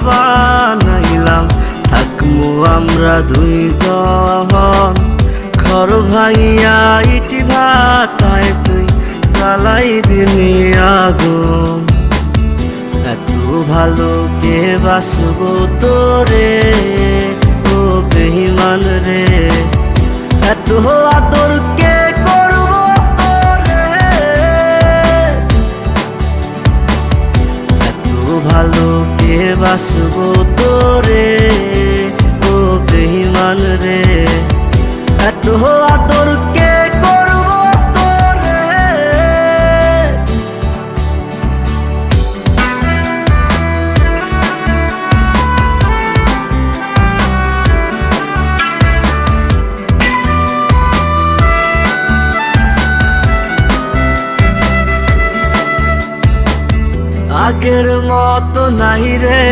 বানাইলাম, থাকমু আমরা দুইজন। ঘর ভাঙিয়া ইটি ভাটায় তুই জ্বালাই দিলি আগুন। এত ভালো কে বাসবো তোরে ও বেঈমান রে, এত আদর কে করবো তোরে, এত ভালো কে বাসবো তোরে ও বেঈমান রে, এত আদর কে করবো তোরে। আগের মতো নাই রে